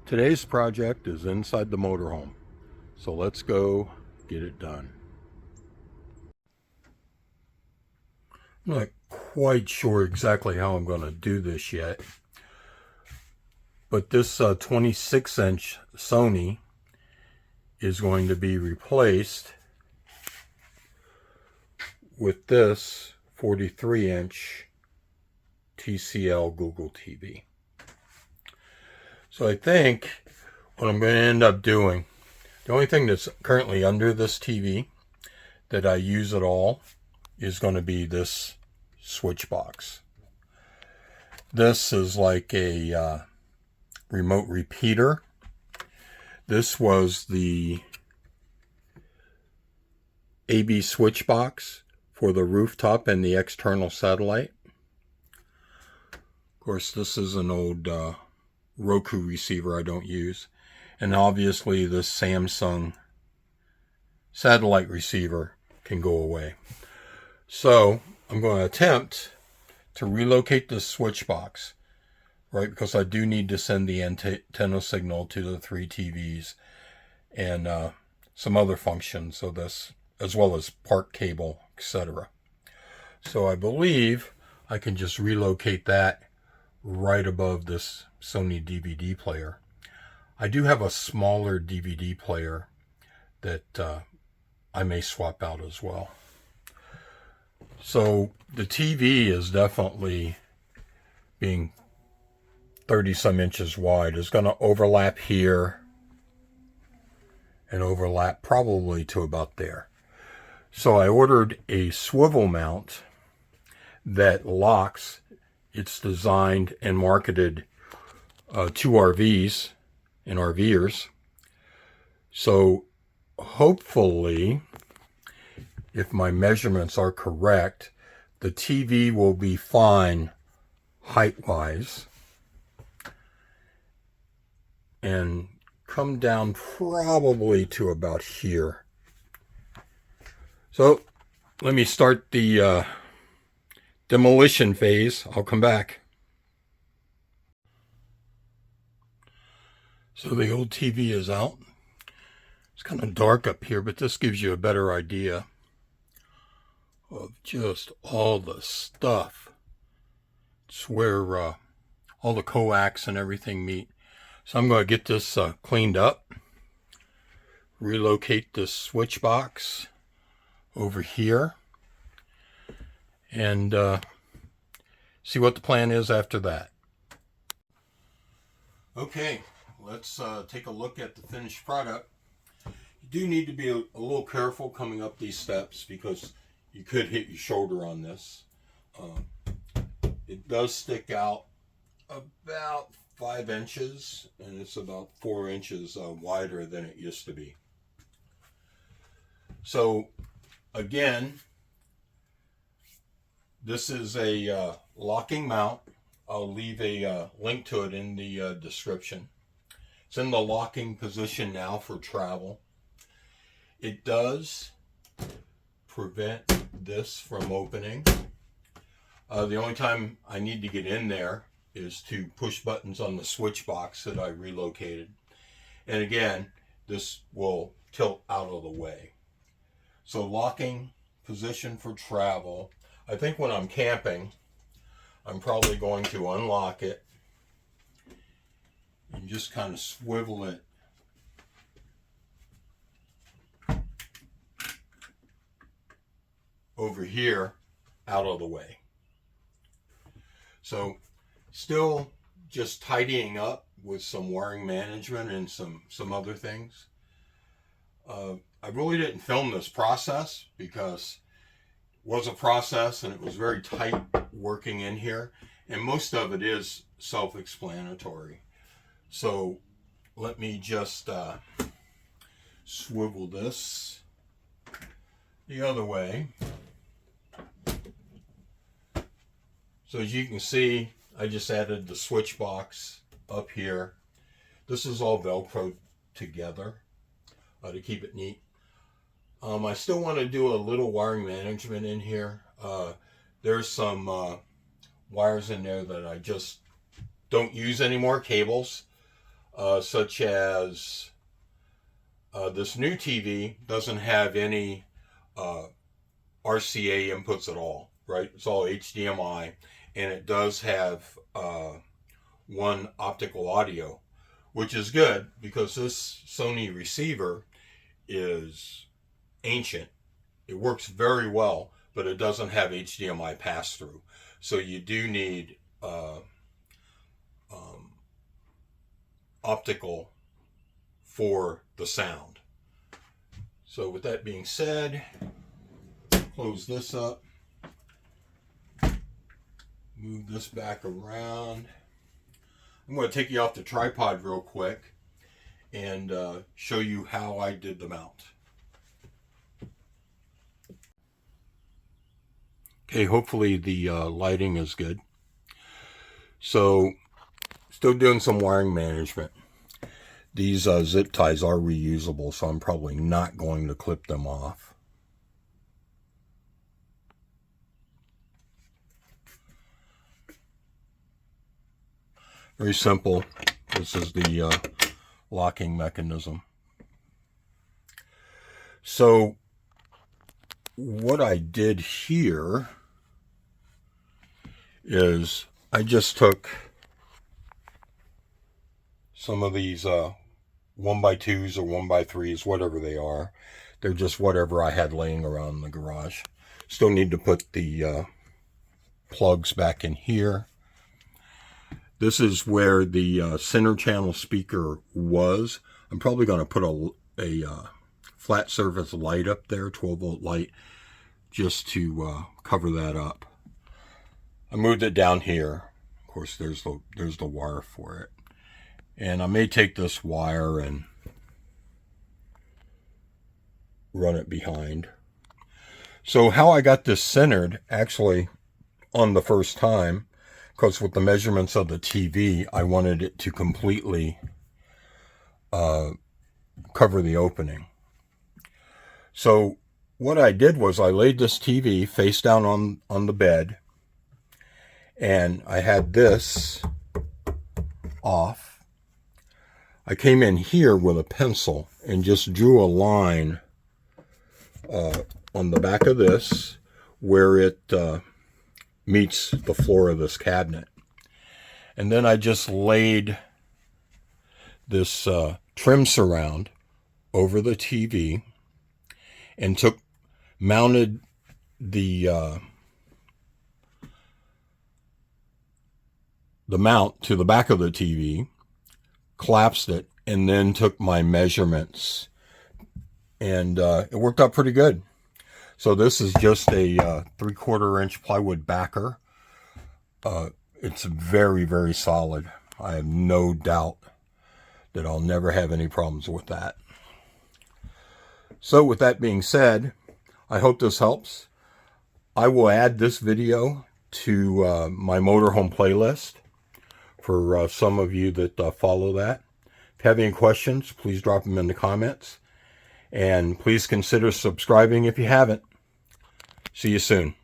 Today's project is inside the motorhome, so let's go get it done. I'm not quite sure exactly how I'm going to do this yet, but this 26-inch Sony is going to be replaced with this 43-inch TCL Google TV. So I think what I'm going to end up doing, the only thing that's currently under this TV that I use at all is going to be this switch box. This is like a remote repeater. This was the AB switch box for the rooftop and the external satellite. Of course, this is an old Roku receiver I don't use. And obviously this Samsung satellite receiver can go away. So I'm going to attempt to relocate this switch box, right? Because I do need to send the antenna signal to the 3 TVs and some other functions of this, as well as park cable, etc. So I believe I can just relocate that right above this Sony DVD player. I do have a smaller DVD player that I may swap out as well. So the TV is definitely, being 30 some inches wide, is going to overlap here and overlap probably to about there. So I ordered a swivel mount that locks. It's designed and marketed to RVs and RVers. So hopefully, if my measurements are correct, the TV will be fine height-wise and come down probably to about here. So let me start the demolition phase. I'll come back. So the old TV is out. It's kind of dark up here, but this gives you a better idea of just all the stuff. It's where all the coax and everything meet. So I'm going to get this cleaned up, relocate this switch box over here, and see what the plan is after that. Okay, let's take a look at the finished product. You do need to be a little careful coming up these steps because you could hit your shoulder on this. It does stick out about 5 inches, and it's about 4 inches wider than it used to be. So again, this is a locking mount. I'll leave a link to it in the description. It's in the locking position now for travel. It does prevent this from opening. The only time I need to get in there is to push buttons on the switch box that I relocated. And again, this will tilt out of the way. So locking position for travel. I think when I'm camping, I'm probably going to unlock it and just kind of swivel it over here out of the way. So still just tidying up with some wiring management and some other things. I really didn't film this process because it was a process and it was very tight working in here, and most of it is self-explanatory. So let me just swivel this the other way. So as you can see, I just added the switch box up here. This is all Velcro together to keep it neat. I still want to do a little wiring management in here. There's some wires in there that I just don't use anymore, cables. such as this new TV doesn't have any RCA inputs at all, right? It's all HDMI, and it does have one optical audio, which is good because this Sony receiver is ancient. It works very well, but it doesn't have HDMI pass-through. So you do need optical for the sound. So with that being said, close this up, move this back around. I'm going to take you off the tripod real quick and show you how I did the mount. Okay, hopefully the lighting is good. So, still doing some wiring management. These zip ties are reusable, so I'm probably not going to clip them off. Very simple. This is the locking mechanism. So, what I did here is I just took some of these 1x2s or 1x3s, whatever they are. They're just whatever I had laying around in the garage. Still need to put the plugs back in here. This is where the center channel speaker was. I'm probably going to put a flat surface light up there, 12-volt light, just to cover that up. I moved it down here. Of course, there's the wire for it. And I may take this wire and run it behind. So how I got this centered, actually, on the first time, because with the measurements of the TV, I wanted it to completely cover the opening. So what I did was I laid this TV face down on the bed, and I had this off. I came in here with a pencil and just drew a line on the back of this where it meets the floor of this cabinet. And then I just laid this trim surround over the TV and mounted the mount to the back of the TV, collapsed it, and then took my measurements, and it worked out pretty good. So this is just a 3/4 inch plywood backer. It's very, very solid. I have no doubt that I'll never have any problems with that. So with that being said, I hope this helps. I will add this video to my Motorhome playlist for some of you that follow that. If you have any questions, please drop them in the comments. And please consider subscribing if you haven't. See you soon.